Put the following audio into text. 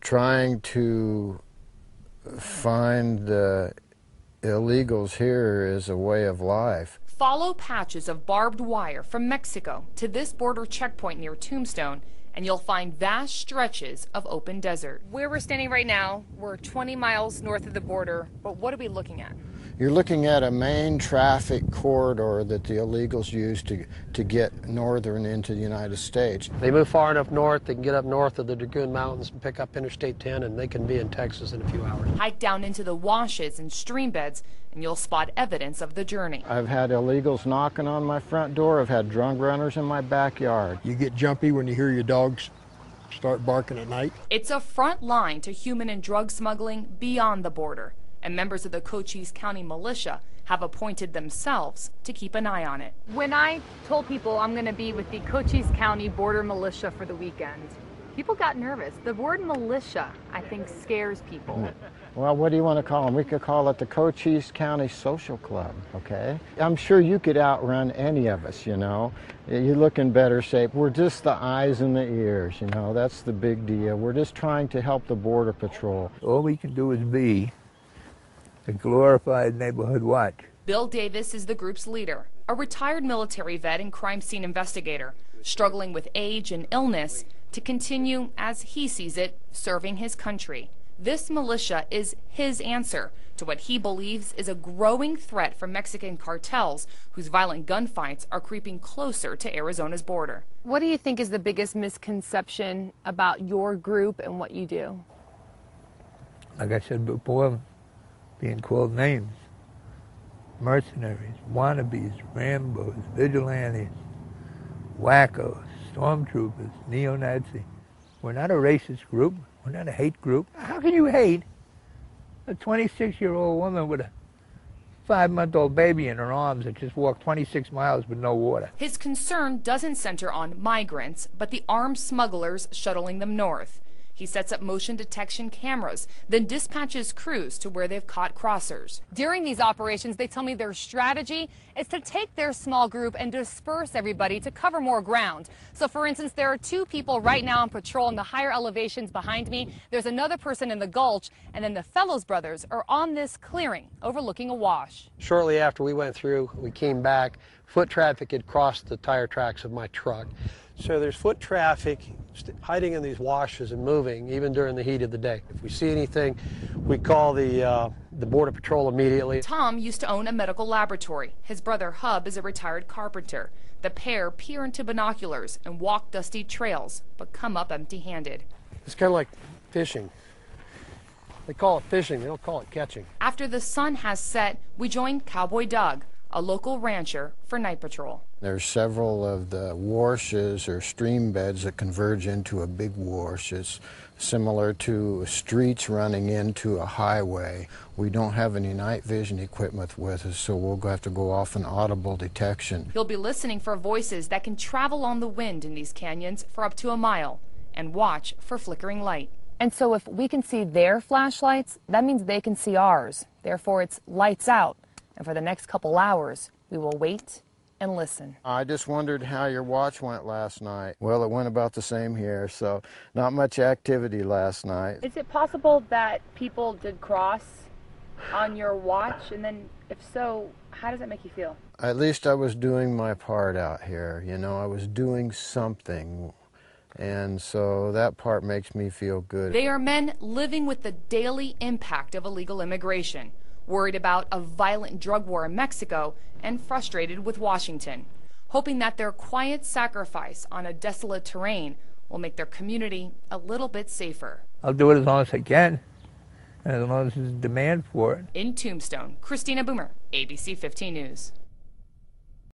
trying to find the illegals here is a way of life. Follow patches of barbed wire from Mexico to this border checkpoint near Tombstone, and you'll find vast stretches of open desert. Where we're standing right now, we're 20 miles north of the border, but what are we looking at? You're looking at a main traffic corridor that the illegals use to get northern into the United States. They move far enough north, they can get up north of the Dragoon Mountains and pick up Interstate 10, and they can be in Texas in a few hours. Hike down into the washes and stream beds, and you'll spot evidence of the journey. I've had illegals knocking on my front door. I've had drunk runners in my backyard. You get jumpy when you hear your dogs start barking at night. It's a front line to human and drug smuggling beyond the border, and members of the Cochise County Militia have appointed themselves to keep an eye on it. When I told people I'm going to be with the Cochise County Border Militia for the weekend, people got nervous. The word militia, I think, scares people. Well, what do you want to call them? We could call it the Cochise County Social Club, okay? I'm sure you could outrun any of us, you know. You look in better shape. We're just the eyes and the ears, you know. That's the big deal. We're just trying to help the Border Patrol. All we can do is be a glorified neighborhood watch. Bill Davis is the group's leader, a retired military vet and crime scene investigator, struggling with age and illness to continue, as he sees it, serving his country. This militia is his answer to what he believes is a growing threat from Mexican cartels whose violent gunfights are creeping closer to Arizona's border. What do you think is the biggest misconception about your group and what you do? Like I said before, being called names. Mercenaries, wannabes, Rambos, vigilantes, wackos, stormtroopers, neo-Nazi. We're not a racist group. We're not a hate group. How can you hate a 26-year-old woman with a 5-month-old baby in her arms that just walked 26 miles with no water? His concern doesn't center on migrants, but the armed smugglers shuttling them north. He sets up motion detection cameras, then dispatches crews to where they've caught crossers. During these operations, they tell me their strategy is to take their small group and disperse everybody to cover more ground. So, for instance, there are 2 people right now on patrol in the higher elevations behind me. There's another person in the gulch, and then the Fellows brothers are on this clearing overlooking a wash. Shortly after we went through, we came back. Foot traffic had crossed the tire tracks of my truck. So there's foot traffic hiding in these washes and moving even during the heat of the day. If we see anything, we call the Border Patrol immediately. Tom used to own a medical laboratory. His brother Hub is a retired carpenter. The pair peer into binoculars and walk dusty trails, but come up empty-handed. It's kind of like fishing. They call it fishing, they don't call it catching. After the sun has set, we join Cowboy Doug, a local rancher, for night patrol. There's several of the washes or stream beds that converge into a big wash. It's similar to streets running into a highway. We don't have any night vision equipment with us, so we'll have to go off an audible detection. You'll be listening for voices that can travel on the wind in these canyons for up to a mile and watch for flickering light. And so if we can see their flashlights, that means they can see ours. Therefore, it's lights out. And for the next couple hours, we will wait and listen. I just wondered how your watch went last night. Well, it went about the same here, so not much activity last night. Is it possible that people did cross on your watch? And then, if so, how does that make you feel? At least I was doing my part out here. You know, I was doing something. And so that part makes me feel good. They are men living with the daily impact of illegal immigration, worried about a violent drug war in Mexico, and frustrated with Washington, hoping that their quiet sacrifice on a desolate terrain will make their community a little bit safer. I'll do it as long as I can, and as long as there's demand for it. In Tombstone, Christina Boomer, ABC 15 News.